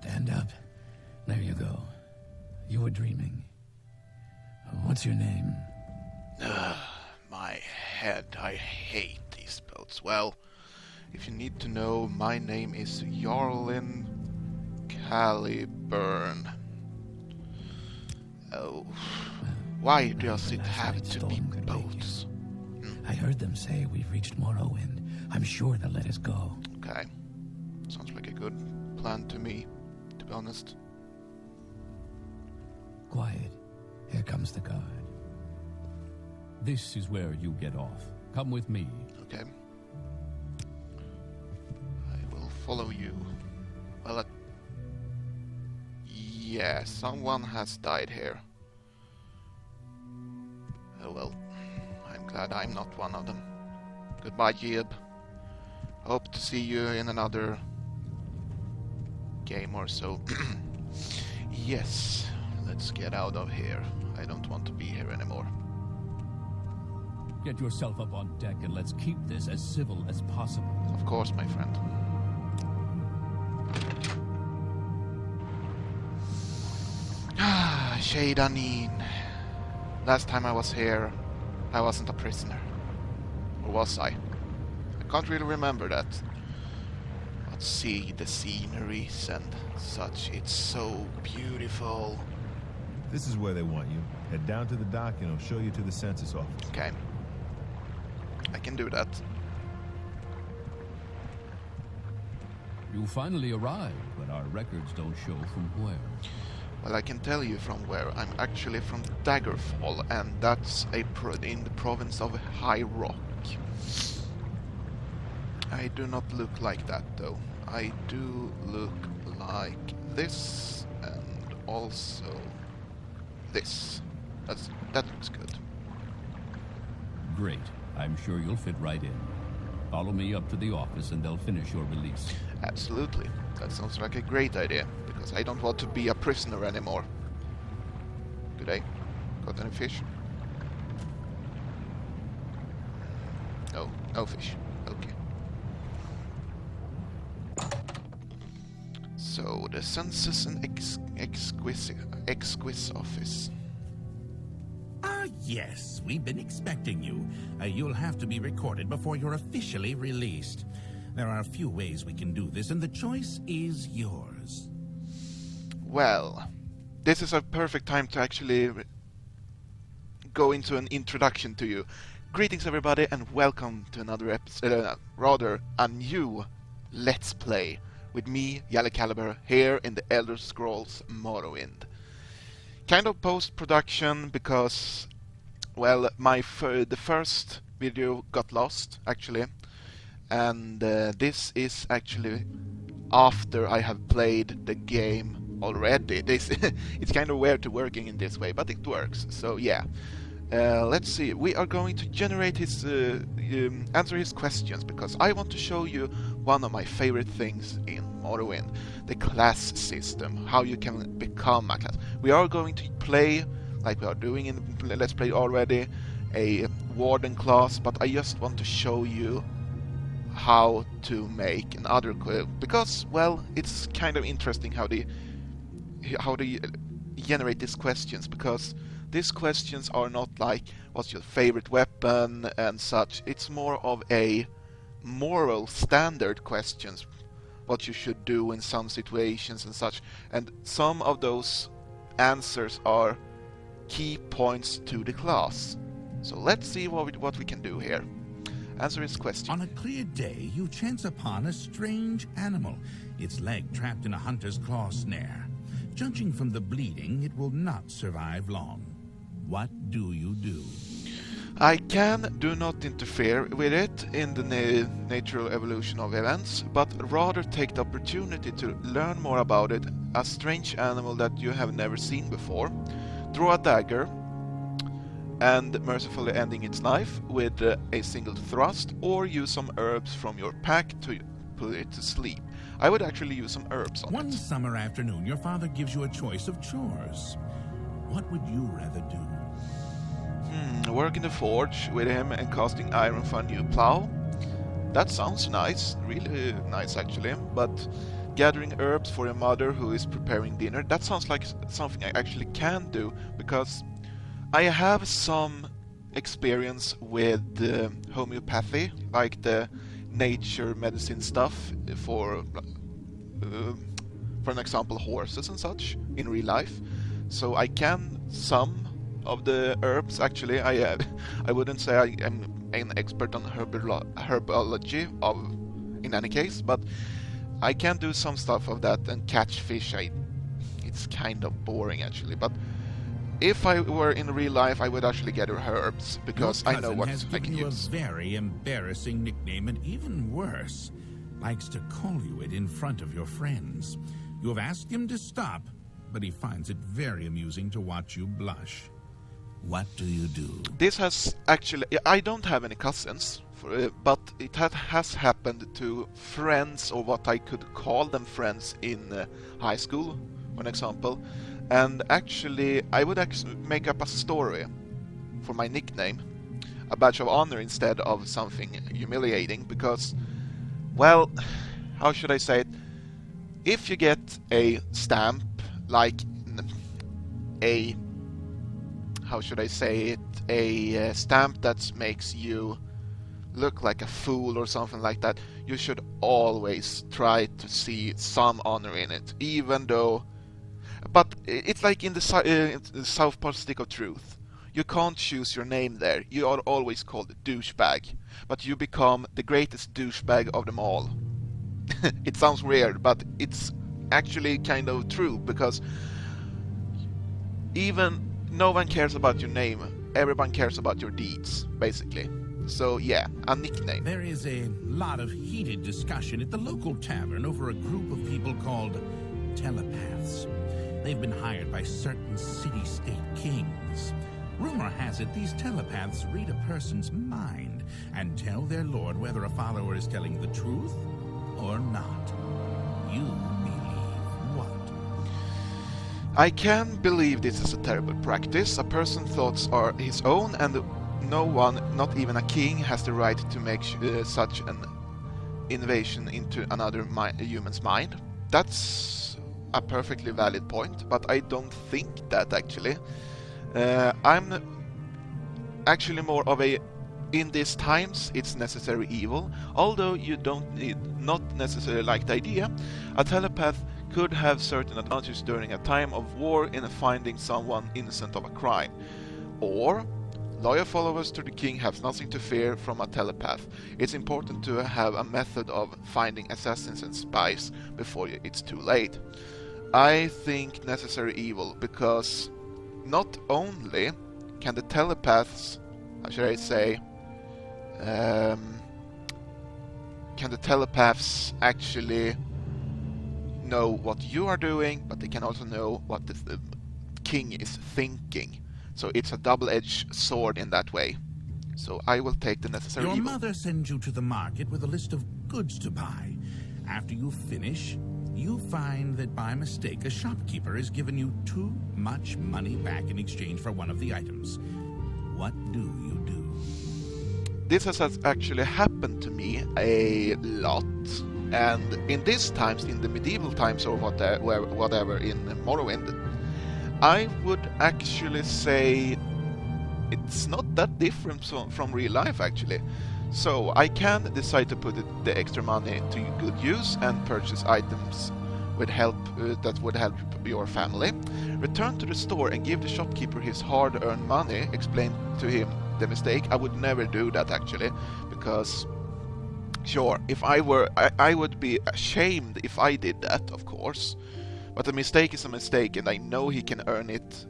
Stand up. There you go. You were dreaming. What's your name? My head. I hate these spells. Well, if you need to know, my name is Hjallecalibur. Oh, why does it have to be boats? I heard them say we've reached Morrowind. I'm sure they'll let us go. Okay. Sounds like a good plan to me, to be honest. Quiet. Here comes the guard. This is where you get off. Come with me. Okay. I will follow you. Well, yeah, someone has died here. Oh well. I'm glad I'm not one of them. Goodbye, Jib. Hope to see you in another game or so. Yes, let's get out of here. I don't want to be here anymore. Get yourself up on deck and let's keep this as civil as possible. Of course, my friend. Shadanin. Last time I was here, I wasn't a prisoner. Or was I? I can't really remember that. But see the sceneries and such. It's so beautiful. This is where they want you. Head down to the dock and I'll show you to the census office. Okay. I can do that. You finally arrived, but our records don't show from where. Well, I can tell you from where. I'm actually from Daggerfall, and that's in the province of High Rock. I do not look like that, though. I do look like this, and also this. That looks good. Great. I'm sure you'll fit right in. Follow me up to the office and they'll finish your release. Absolutely. That sounds like a great idea, because I don't want to be a prisoner anymore. Good day. Got any fish? No, no fish. Okay. So, the Census and Exquis office. Yes, we've been expecting you. You'll have to be recorded before you're officially released. There are a few ways we can do this, and the choice is yours. Well, this is a perfect time to actually go into an introduction to you. Greetings everybody, and welcome to another episode, rather a new Let's Play with me, Hjallecalibur, here in the Elder Scrolls Morrowind. Kind of post-production because, well, the first video got lost, actually, and this is actually after I have played the game already. It's kind of weird to working in this way, but it works, so yeah. Let's see, we are going to generate his, answer his questions, because I want to show you one of my favorite things in Morrowind, the class system, how you can become a class. We are going to play, like we are doing in Let's Play already, a Warden class, but I just want to show you how to make another, because, well, it's kind of interesting how they generate these questions, because these questions are not like, what's your favorite weapon and such. It's more of a moral standard questions, what you should do in some situations and such. And some of those answers are key points to the class. So let's see what we can do here. Answer his question. On a clear day, you chance upon a strange animal, its leg trapped in a hunter's claw snare. Judging from the bleeding, it will not survive long. What do you do? I do not interfere with it in the natural evolution of events, but rather take the opportunity to learn more about it, a strange animal that you have never seen before. Draw a dagger, and mercifully ending its life with a single thrust, or use some herbs from your pack to put it to sleep. I would actually use some herbs on it. One summer afternoon, your father gives you a choice of chores. What would you rather do? Work in the forge with him and casting iron for a new plow. That sounds nice, really nice actually, but gathering herbs for your mother who is preparing dinner. That sounds like something I actually can do, because I have some experience with homeopathy, like the nature medicine stuff for an example, horses and such in real life. So I can some of the herbs actually. I wouldn't say I am an expert on herbology in any case, but I can do some stuff of that and catch fish. It's kind of boring actually, but if I were in real life, I would actually gather herbs, because I know what has I can given you use. a very embarrassing nickname, and even worse, likes to call you it in front of your friends. You have asked him to stop, but he finds it very amusing to watch you blush. What do you do? This has actually... I don't have any cousins, but it has happened to friends, or what I could call them friends in high school, for an example. And actually, I would actually make up a story for my nickname, a badge of honor instead of something humiliating, because, well, how should I say it? If you get a stamp, like a, how should I say it, a stamp that makes you look like a fool or something like that, you should always try to see some honor in it, even though... But it's like in the South Park Stick of Truth. You can't choose your name there. You are always called douchebag, but you become the greatest douchebag of them all. It sounds weird, but it's actually kind of true, because even no one cares about your name, everyone cares about your deeds, basically. So yeah, a nickname. There is a lot of heated discussion at the local tavern over a group of people called telepaths. They've been hired by certain city-state kings. Rumor has it these telepaths read a person's mind and tell their lord whether a follower is telling the truth or not. You believe what? I can believe this is a terrible practice. A person's thoughts are his own, and no one, not even a king, has the right to make such an invasion into another human's mind. That's a perfectly valid point, but I don't think that actually. I'm actually more of a, in these times it's necessary evil, although you not necessarily like the idea. A telepath could have certain advantages during a time of war in finding someone innocent of a crime, or loyal followers to the king have nothing to fear from a telepath. It's important to have a method of finding assassins and spies before it's too late. I think necessary evil, because not only can the telepaths, how should I say, can the telepaths actually know what you are doing, but they can also know what the king is thinking. So it's a double-edged sword in that way. So I will take the necessary evil. Your mother sends you to the market with a list of goods to buy. After you finish, you find that by mistake a shopkeeper has given you too much money back in exchange for one of the items. What do you do? This has actually happened to me a lot, and in these times, in the medieval times or whatever in Morrowind, I would actually say it's not that different from real life actually. So I can decide to put the extra money to good use and purchase items with help that would help your family. Return to the store and give the shopkeeper his hard-earned money. Explain to him the mistake. I would never do that actually, because sure, if I were, I would be ashamed if I did that, of course. But a mistake is a mistake, and I know he can earn it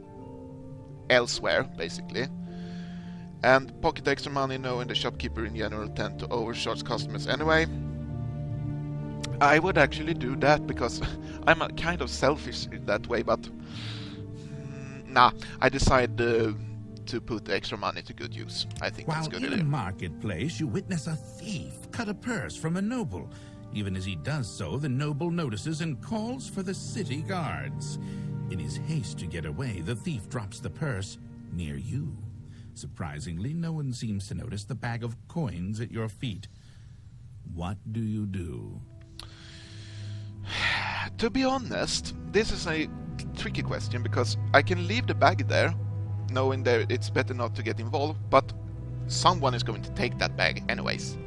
elsewhere, basically. And pocket extra money, knowing the shopkeeper in general tend to overcharge customers anyway. I would actually do that, because I'm kind of selfish in that way, but nah, I decided to put the extra money to good use. I think that's good. While in a marketplace, you witness a thief cut a purse from a noble. Even as he does so, the noble notices and calls for the city guards. In his haste to get away, the thief drops the purse near you. Surprisingly, no one seems to notice the bag of coins at your feet. What do you do? To be honest, this is a tricky question, because I can leave the bag there, knowing that it's better not to get involved, but someone is going to take that bag anyways.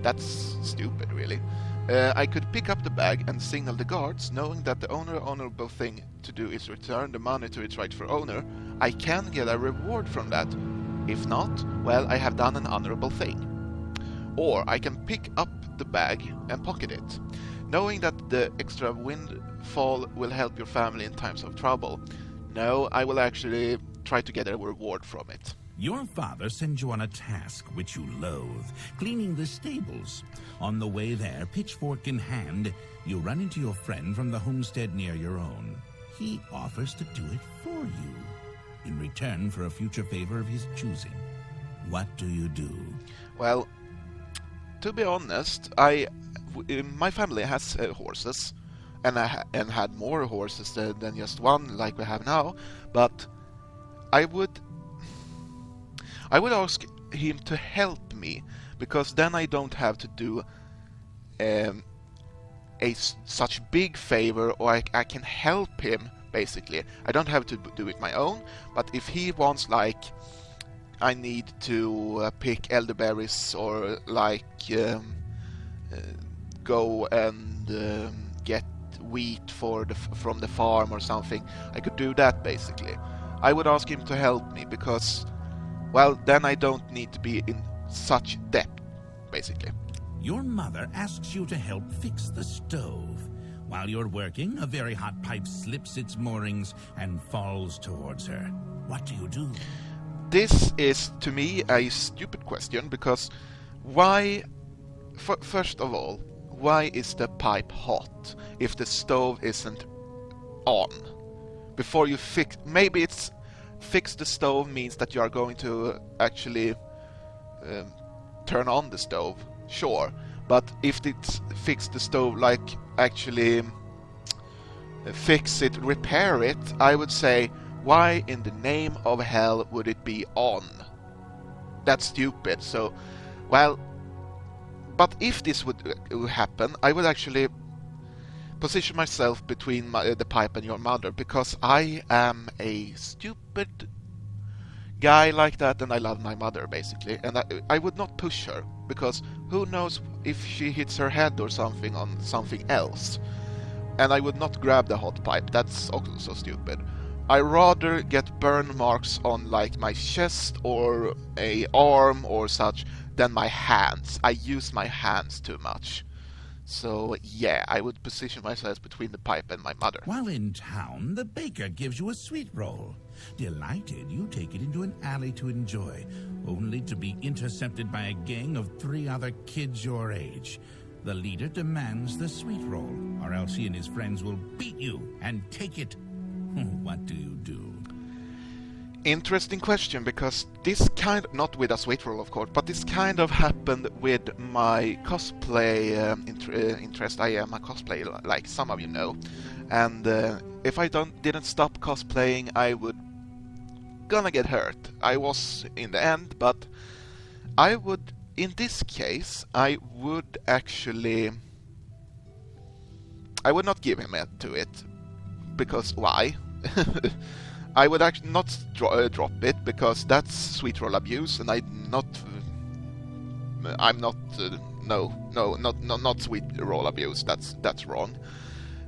That's stupid, really. I could pick up the bag and signal the guards, knowing that the honorable thing to do is return the money to its rightful owner. I can get a reward from that. If not, well, I have done an honorable thing. Or I can pick up the bag and pocket it, knowing that the extra windfall will help your family in times of trouble. No, I will actually try to get a reward from it. Your father sends you on a task which you loathe, cleaning the stables. On the way there, pitchfork in hand, you run into your friend from the homestead near your own. He offers to do it for you, in return for a future favor of his choosing. What do you do? Well, to be honest, my family has horses, and had more horses than just one like we have now, but I would ask him to help me, because then I don't have to do such big favor, or I can help him, basically. I don't have to do it my own, but if he wants, like, I need to pick elderberries, or like go and get wheat from the farm or something, I could do that, basically. I would ask him to help me, because, well, then I don't need to be in such debt, basically. Your mother asks you to help fix the stove. While you're working, a very hot pipe slips its moorings and falls towards her. What do you do? This is, to me, a stupid question, because why, first of all, why is the pipe hot if the stove isn't on? Before you maybe it's fix the stove means that you are going to actually turn on the stove, sure, but if it's fix the stove, like actually fix it, repair it, I would say, why in the name of hell would it be on? That's stupid. So, well, but if this would happen, I would actually position myself between the pipe and your mother, because I am a stupid guy like that, and I love my mother, basically, and I would not push her, because who knows if she hits her head or something on something else, and I would not grab the hot pipe. That's also so stupid. I rather get burn marks on, like, my chest or a arm or such than my hands. I use my hands too much. So, yeah, I would position myself between the pipe and my mother. While in town, the baker gives you a sweet roll. Delighted, you take it into an alley to enjoy, only to be intercepted by a gang of 3 other kids your age. The leader demands the sweet roll, or else he and his friends will beat you and take it. What do you do? Interesting question, because this kind, not with a sweet roll of course, but this kind of happened with my cosplay interest. I am a cosplayer, like some of you know, and if I didn't stop cosplaying, I would gonna get hurt. I was in the end, but I would, in this case, I would not give him to it, because why? I would actually not drop it, because that's sweet roll abuse, and I'm not sweet roll abuse. That's wrong.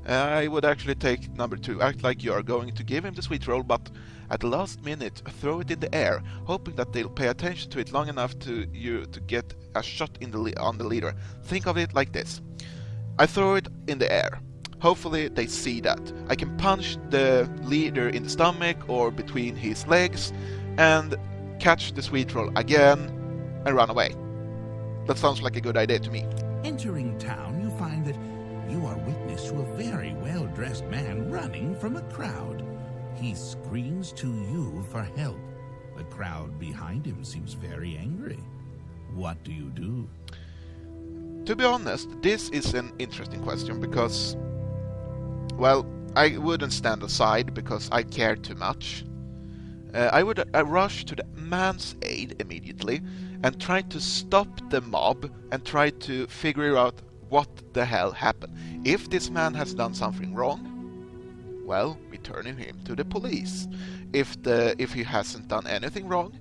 I would actually take number 2, act like you are going to give him the sweet roll, but at the last minute throw it in the air, hoping that they'll pay attention to it long enough to get a shot on the leader. Think of it like this: I throw it in the air. Hopefully they see that. I can punch the leader in the stomach or between his legs and catch the sweet roll again and run away. That sounds like a good idea to me. Entering town, you find that you are witness to a very well-dressed man running from a crowd. He screams to you for help. The crowd behind him seems very angry. What do you do? To be honest, this is an interesting question, because, well, I wouldn't stand aside because I care too much. I would rush to the man's aid immediately and try to stop the mob and try to figure out what the hell happened. If this man has done something wrong, well, we turn him to the police. If he hasn't done anything wrong,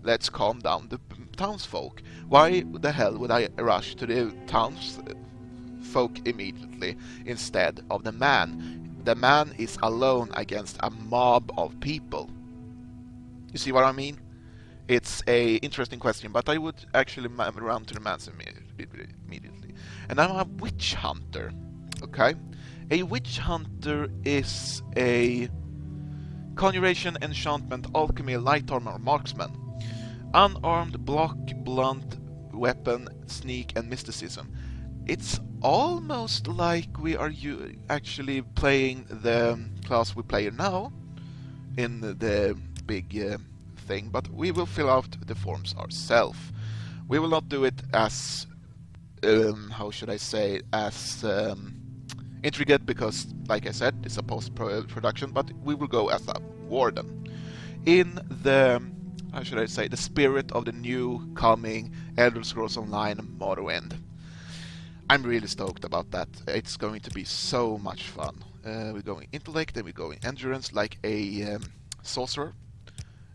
let's calm down the townsfolk. Why the hell would I rush to the townsfolk immediately instead of the man? The man is alone against a mob of people. You see what I mean? It's a interesting question, but I would actually run to the man immediately. And I'm a witch hunter, okay? A witch hunter is a conjuration, enchantment, alchemy, light armor, marksman. Unarmed, block, blunt, weapon, sneak, and mysticism. It's almost like we are actually playing the class we play now in the big thing, but we will fill out the forms ourselves. We will not do it as, how should I say, as intricate, because, like I said, it's a post-production, but we will go as a warden. In the, how should I say, the spirit of the new coming Elder Scrolls Online Morrowind. I'm really stoked about that. It's going to be so much fun. We're going intellect and we're going endurance like a sorcerer.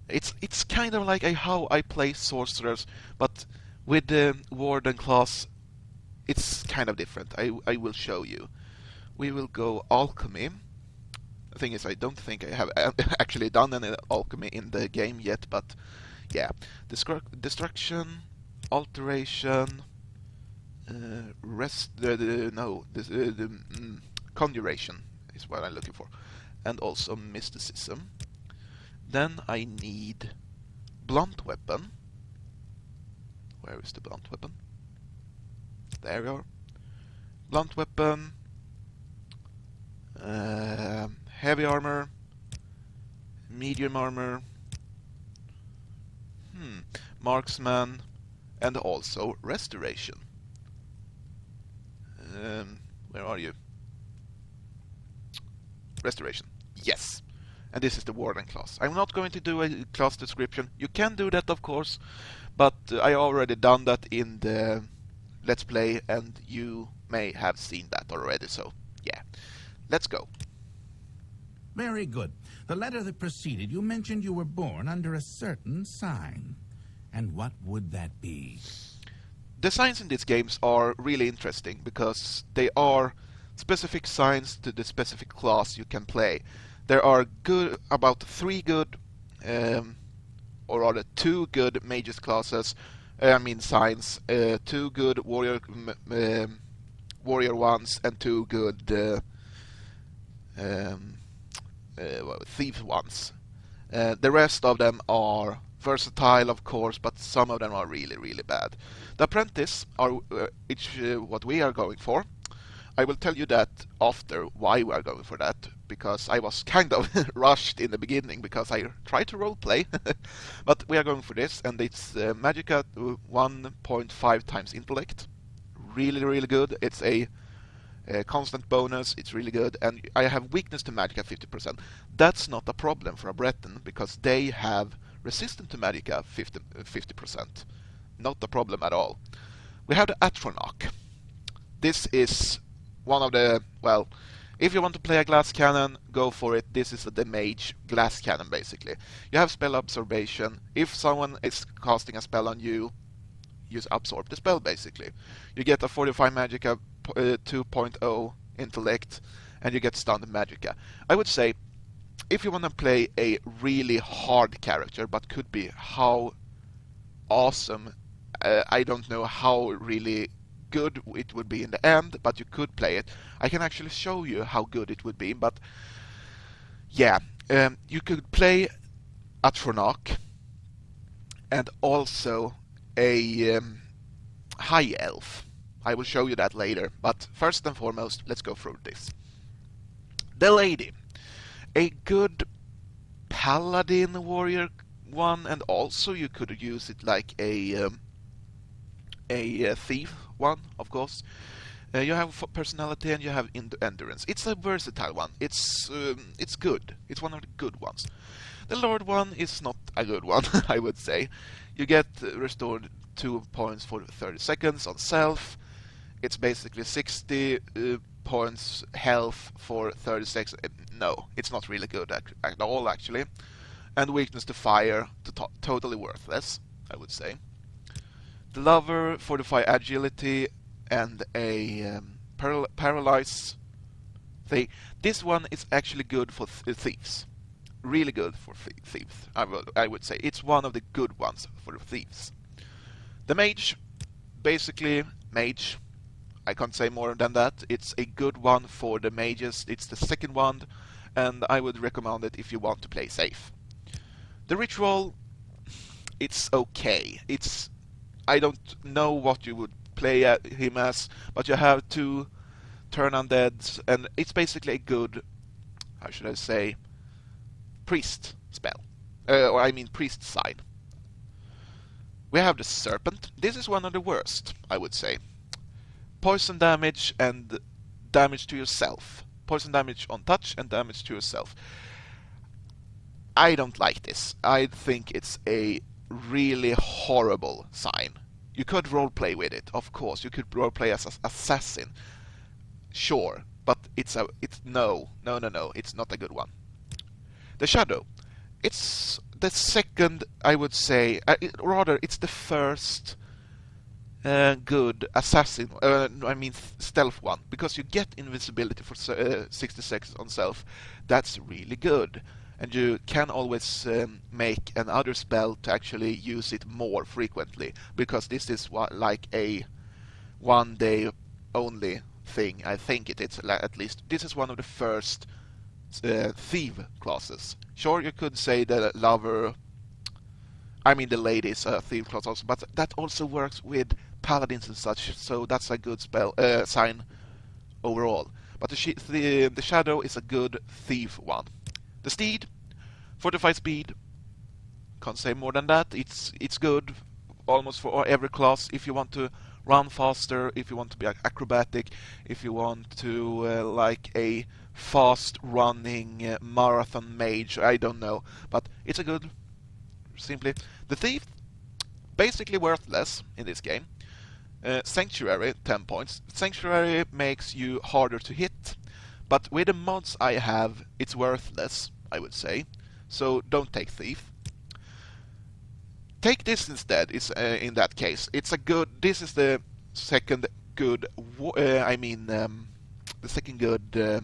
It's kind of like how I play sorcerers, but with the warden class, it's kind of different. I will show you. We will go alchemy. The thing is, I don't think I have actually done any alchemy in the game yet, but yeah. Destruction, alteration, conjuration is what I'm looking for, and also mysticism. Then I need blunt weapon. Where is the blunt weapon? There we are. Blunt weapon, heavy armor, medium armor, marksman, and also restoration. Where are you? Restoration. Yes. And this is the warden class. I'm not going to do a class description. You can do that, of course, but I already done that in the Let's Play, and you may have seen that already, so yeah. Let's go. Very good. The letter that preceded, you mentioned you were born under a certain sign. And what would that be? The signs in these games are really interesting because they are specific signs to the specific class you can play. There are about 3 good, or rather 2 good mages classes. Signs. 2 good warrior ones and 2 good thief ones. The rest of them are versatile, of course, but some of them are really, really bad. The apprentice are what we are going for. I will tell you that after why we are going for that, because I was kind of rushed in the beginning because I tried to roleplay, but we are going for this, and it's Magicka 1.5 times intellect. Really, really good. It's a constant bonus. It's really good, and I have weakness to Magicka 50%. That's not a problem for a Breton because they have resistance to Magicka 50%. Not a problem at all. We have the Atronach. This is one of the, well, if you want to play a glass cannon, go for it. This is the mage glass cannon, basically. You have spell absorption. If someone is casting a spell on you, you absorb the spell, basically. You get a 45 Magicka 2.0 intellect, and you get stunned Magicka. I would say, if you want to play a really hard character, but could be how awesome, I don't know how really good it would be in the end, but you could play it. I can actually show you how good it would be, but yeah, you could play Atronach and also a high elf. I will show you that later, but first and foremost, let's go through this. The lady, a good paladin warrior one, and also you could use it like a thief one, of course. You have personality and you have endurance. It's a versatile one. It's good. It's one of the good ones. The Lord one is not a good one, I would say. You get restored 2 points for 30 seconds on self. it's basically 60 points health for 30 seconds. No, it's not really good at all, actually. And weakness to fire, totally worthless, I would say. The Lover, Fortify Agility, and a Paralyze thing. This one is actually good for thieves. Really good for thieves, I would say. It's one of the good ones for thieves. The Mage, basically, Mage. I can't say more than that. It's a good one for the mages. It's the second one, and I would recommend it if you want to play safe. The Ritual, it's okay. I don't know what you would play him as, but you have to turn undeads, and it's basically a good, how should I say, priest spell. Or I mean priest sign. We have the Serpent. This is one of the worst, I would say. Poison damage and damage to yourself. Poison damage on touch and damage to yourself. I don't like this. I think it's a really horrible sign. You could roleplay with it, of course. You could roleplay as an assassin. Sure, but no, it's not a good one. The Shadow. It's the second, I would say, rather it's the first good assassin, stealth one, because you get invisibility for 60 seconds on self. That's really good, and you can always make another spell to actually use it more frequently, because this is like a one day only thing. I think it is, at least. This is one of the first thief classes. Sure, you could say the Lover, the lady is a thief class also, but that also works with paladins and such, so that's a good spell sign overall. But the Shadow is a good thief one. The Steed, Fortify Speed, can't say more than that. It's good almost for every class. If you want to run faster, if you want to be acrobatic, if you want to like a fast running marathon mage, I don't know, but it's a good, simply. The Thief, basically worthless in this game. Sanctuary, 10 points. Sanctuary makes you harder to hit, but with the mods I have, it's worthless, I would say. So don't take Thief. Take this instead. Is in that case, it's a good. This is the second good. The second good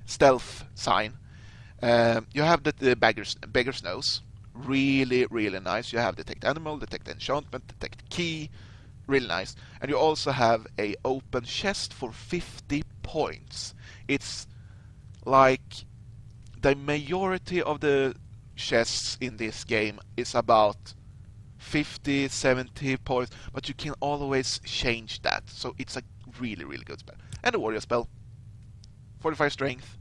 stealth sign. You have the beggar's nose. Really, really nice. You have detect animal, detect enchantment, detect key. Really nice. And you also have a open chest for 50 points. It's like the majority of the chests in this game is about 50, 70 points, but you can always change that. So it's a really, really good spell. And a warrior spell. 45 strength.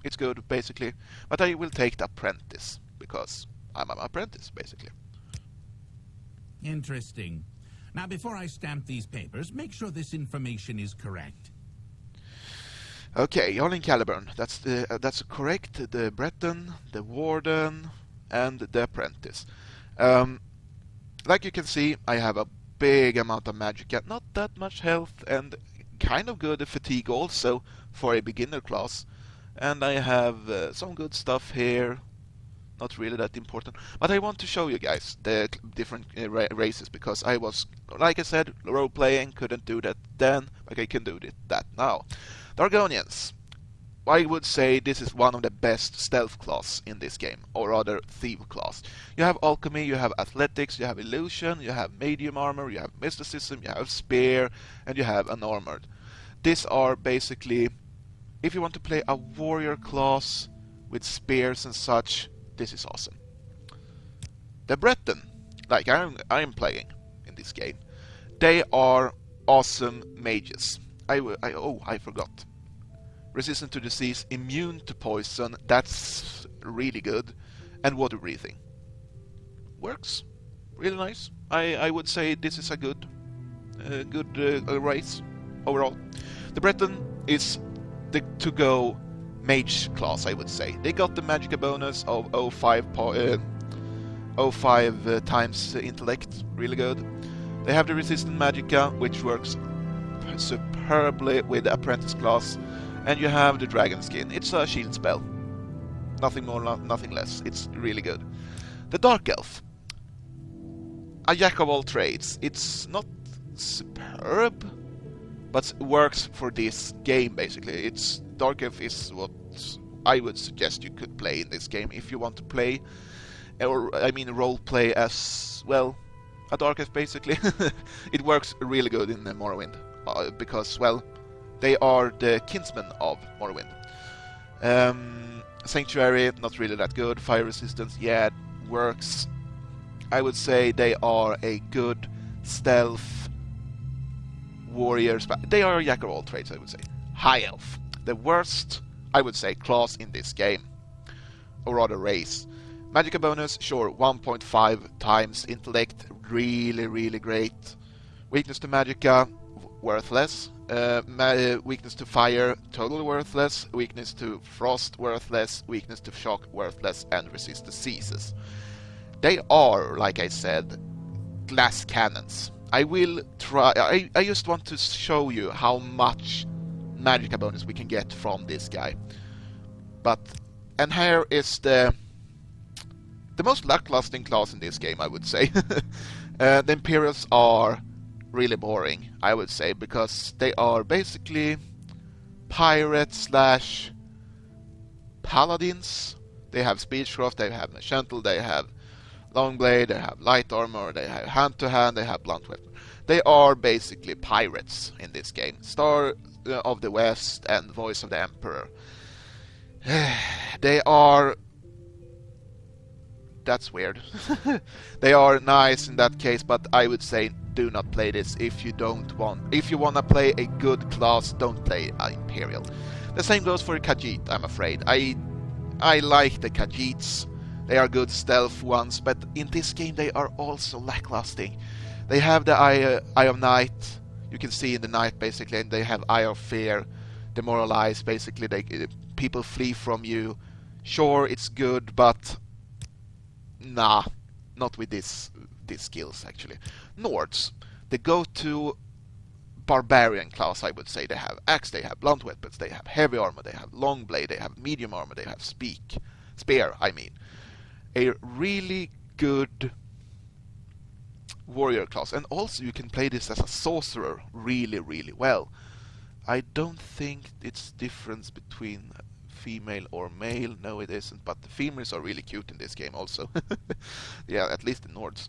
It's good, basically. But I will take the apprentice, because I'm an apprentice, basically. Interesting. Now, before I stamp these papers, make sure this information is correct. Okay, Hjallecalibur. That's correct. The Breton, the Warden, and the Apprentice. Like you can see, I have a big amount of magicka, not that much health, and kind of good fatigue also for a beginner class. And I have some good stuff here. Not really that important, but I want to show you guys the different races, because I was, like I said, role-playing, couldn't do that then, but I can do that now. Dargonians. I would say this is one of the best stealth class in this game, or rather thief class. You have alchemy, you have athletics, you have illusion, you have medium armor, you have mysticism, you have spear, and you have unarmored. These are basically, if you want to play a warrior class with spears and such, this is awesome. The Breton, like I am playing in this game, they are awesome mages. I forgot. Resistant to disease, immune to poison, that's really good. And water breathing. Works. Really nice. I would say this is a good race overall. The Breton is the to-go mage class, I would say. They got the magicka bonus of 0.5 times intellect, really good. They have the resistant magicka, which works superbly with the Apprentice class, and you have the Dragon Skin. It's a shield spell. Nothing more, nothing less. It's really good. The Dark Elf. A jack of all trades. It's not superb, but works for this game basically. Dark Elf is what I would suggest you could play in this game if you want to play, or I mean role play as, well, a Dark Elf basically. It works really good in Morrowind, because, well, they are the kinsmen of Morrowind. Sanctuary, not really that good. Fire resistance, yeah, works. I would say they are a good stealth warrior. They are a jack of all trades, I would say. High Elf, the worst, I would say, class in this game, or rather race. Magicka bonus, sure, 1.5 times intellect, really great. Weakness to Magicka, worthless. Weakness to fire, totally worthless. Weakness to frost, worthless. Weakness to shock, worthless. And resist diseases. They are, like I said, glass cannons. I will try. I just want to show you how much Magicka bonus we can get from this guy. And here is the most lacklusting class in this game, I would say. The Imperials are really boring, I would say, because they are basically pirates / paladins. They have Speechcraft, they have Machental, they have Longblade, they have Light Armor, they have Hand-to-Hand, they have Blunt Weapon. They are basically pirates in this game. Star of the West and Voice of the Emperor. They are... That's weird. They are nice in that case, but I would say do not play this if you want to play a good class. Don't play Imperial. The same goes for Khajiit, I'm afraid. I like the Khajiits. They are good stealth ones, but in this game they are also lacklusting. They have the Eye of Night. You can see in the night basically, and they have Eye of Fear, Demoralize. Basically, people flee from you. Sure, it's good, but nah, not with these skills actually. Nords, the go-to barbarian class, I would say. They have axe, they have blunt weapons, they have heavy armor, they have long blade, they have medium armor, they have spear. I mean, a really good warrior class, and also you can play this as a sorcerer really well. I don't think it's difference between female or male. No, it isn't, but the females are really cute in this game also. Yeah, at least the Nords.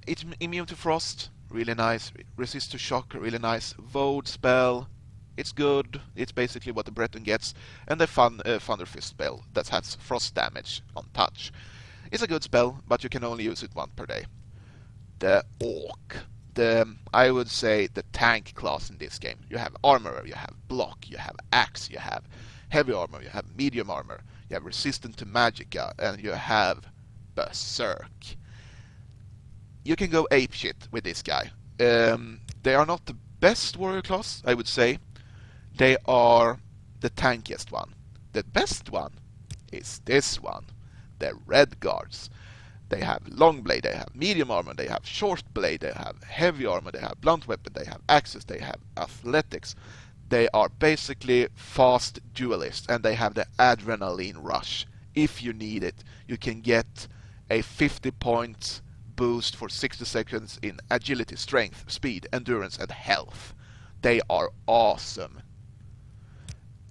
It's immune to frost, really nice. Resist to shock, really nice. Vode spell, it's good. It's basically what the Breton gets. And the Thunder Fist spell that has frost damage on touch. It's a good spell, but you can only use it once per day. The Orc, I would say the tank class in this game. You have armor, you have block, you have axe, you have heavy armor, you have medium armor, you have resistant to Magicka, and you have Berserk. You can go apeshit with this guy. They are not the best warrior class, I would say. They are the tankiest one. The best one is this one, the Red Guards. They have long blade, they have medium armor, they have short blade, they have heavy armor, they have blunt weapon, they have axes, they have athletics. They are basically fast duelists, and they have the adrenaline rush. If you need it, you can get a 50 points boost for 60 seconds in agility, strength, speed, endurance, and health. They are awesome.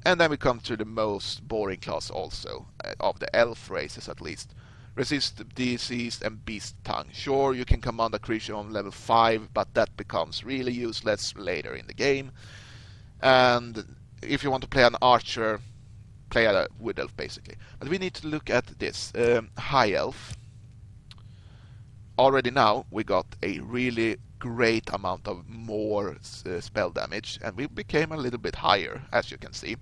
And then we come to the most boring class also, of the elf races at least. Resist disease and beast tongue. Sure, you can command a creature on level 5, but that becomes really useless later in the game. And if you want to play an archer, play a wood elf basically. But we need to look at this. High elf. Already now we got a really great amount of more spell damage, and we became a little bit higher, as you can see.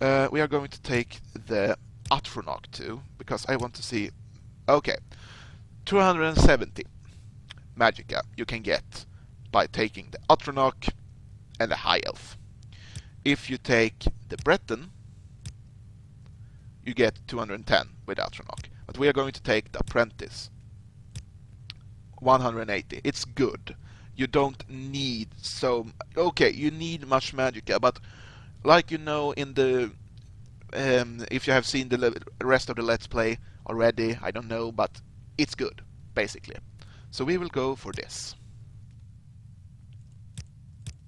We are going to take the Atronach too, because I want to see. Okay, 270 Magicka you can get by taking the Atronach and the High Elf. If you take the Breton, you get 210 with Atronach. But we are going to take the Apprentice. 180. It's good. you don't need so... Okay, you need much magicka, but like you know in the... if you have seen the rest of the Let's Play already, I don't know, but it's good, basically. So we will go for this.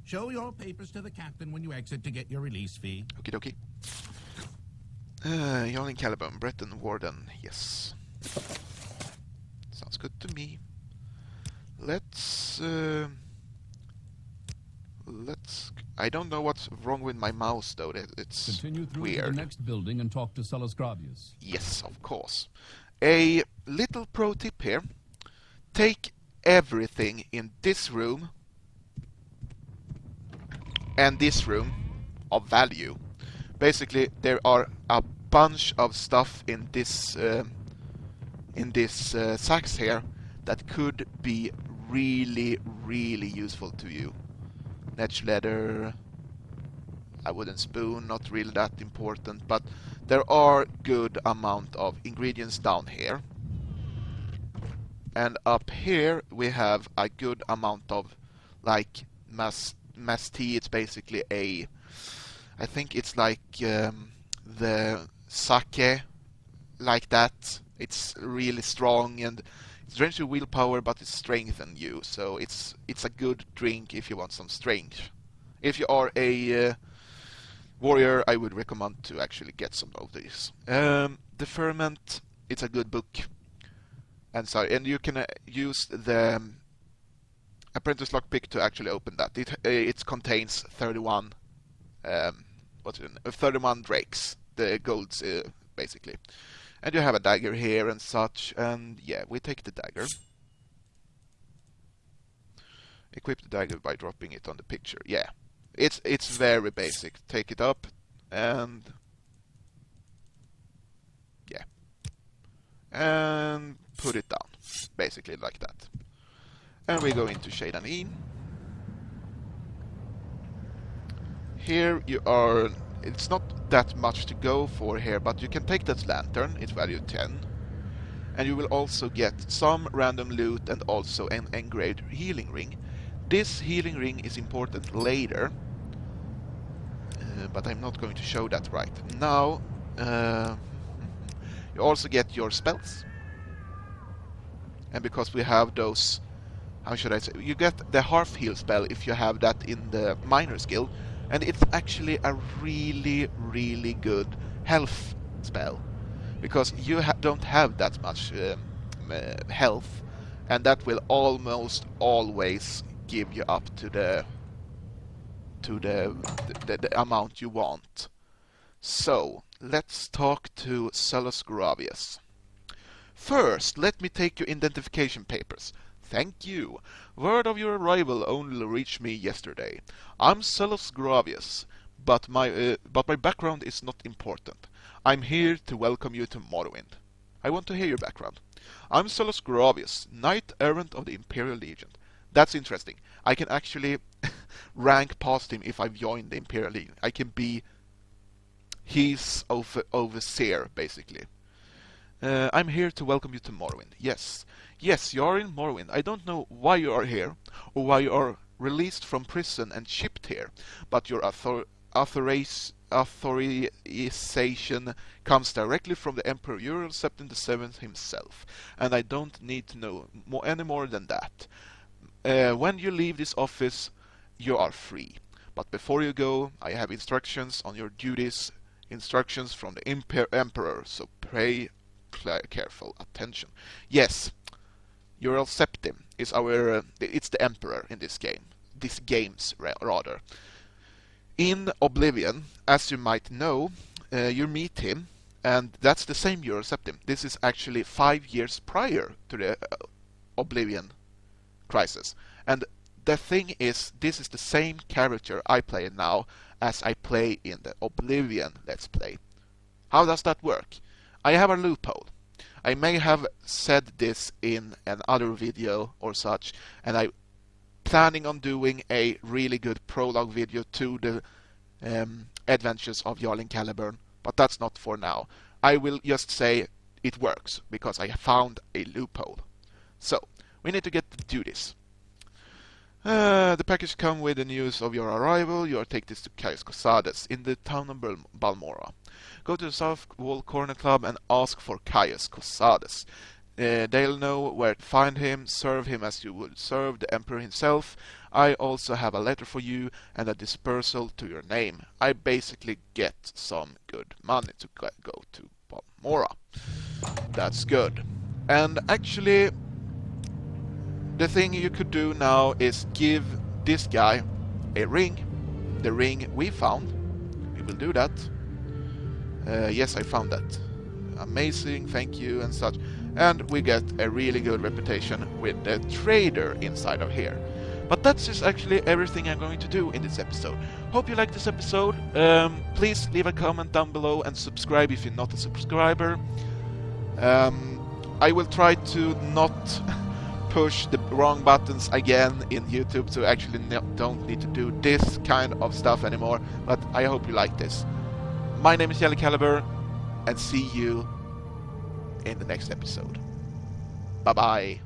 Show your papers to the captain when you exit to get your release fee. Okie dokie. Hjallecalibur, Breton Warden, yes. Sounds good to me. Let's... I don't know what's wrong with my mouse, though. It's Continue through weird. to the next building and talk to Celes Gravius. Yes, of course. A little pro tip here. Take everything in this room and this room of value. Basically, there are a bunch of stuff in this sacks here that could be really, really useful to you. Netch leather, a wooden spoon, not really that important, but there are good amount of ingredients down here. And up here we have a good amount of like mass tea. It's basically a, I think it's like the sake, like that. It's really strong and it drains your willpower, but it strengthens you. So it's a good drink if you want some strength. If you are a warrior, I would recommend to actually get some of these. The Ferment, it's a good book. And you can use the Apprentice Lockpick to actually open that. It contains 31 31 drakes, the golds basically. And you have a dagger here and such, and yeah, we take the dagger. Equip the dagger by dropping it on the picture. Yeah, it's very basic. Take it up and yeah, and put it down, basically like that. And we go into Shade and Ean. Here you are. It's not that much to go for here, but you can take that lantern, it's value 10. And you will also get some random loot and also an engraved healing ring. This healing ring is important later, but I'm not going to show that right now. You also get your spells. And because we have those, how should I say, you get the half heal spell if you have that in the minor skill. And it's actually a really, really good health spell, because you don't have that much health, and that will almost always give you up to the amount you want. So let's talk to Celes Gravius. First, let me take your identification papers. Thank you. Word of your arrival only reached me yesterday. I'm Celes Gravius, but my background is not important. I'm here to welcome you to Morrowind. I want to hear your background. I'm Celes Gravius, Knight Errant of the Imperial Legion. That's interesting. I can actually rank past him if I've joined the Imperial Legion. I can be his overseer, basically. I'm here to welcome you to Morrowind. Yes, you are in Morrowind. I don't know why you are here, or why you are released from prison and shipped here, but your authorization comes directly from the Emperor Uriel Septim VII himself, and I don't need to know any more than that. When you leave this office, you are free. But before you go, I have instructions on your duties, instructions from the Emperor, so pay careful attention. Yes, Uriel Septim is it's the Emperor in this game. These games, rather. In Oblivion, as you might know, you meet him, and that's the same Uriel Septim. This is actually 5 years prior to the Oblivion crisis. And the thing is, this is the same character I play now as I play in the Oblivion Let's Play. How does that work? I have a loophole. I may have said this in another video or such, and I'm planning on doing a really good prologue video to the adventures of Hjallecalibur, but that's not for now. I will just say it works, because I found a loophole. So, we need to get to do this. The package come with the news of your arrival. You are take this to Caius Cosades in the town of Balmora. Go to the South Wall Corner Club and ask for Caius Cosades. They'll know where to find him. Serve him as you would serve the Emperor himself. I also have a letter for you and a dispersal to your name. I basically get some good money to go to Balmora. That's good. And actually, the thing you could do now is give this guy a ring. The ring we found. We will do that. Yes, I found that. Amazing, thank you, and such. And we get a really good reputation with the trader inside of here. But that's just actually everything I'm going to do in this episode. Hope you like this episode. Please leave a comment down below and subscribe if you're not a subscriber. I will try to not push the wrong buttons again in YouTube, so actually don't need to do this kind of stuff anymore. But I hope you like this. My name is Hjallecalibur, and see you in the next episode. Bye bye.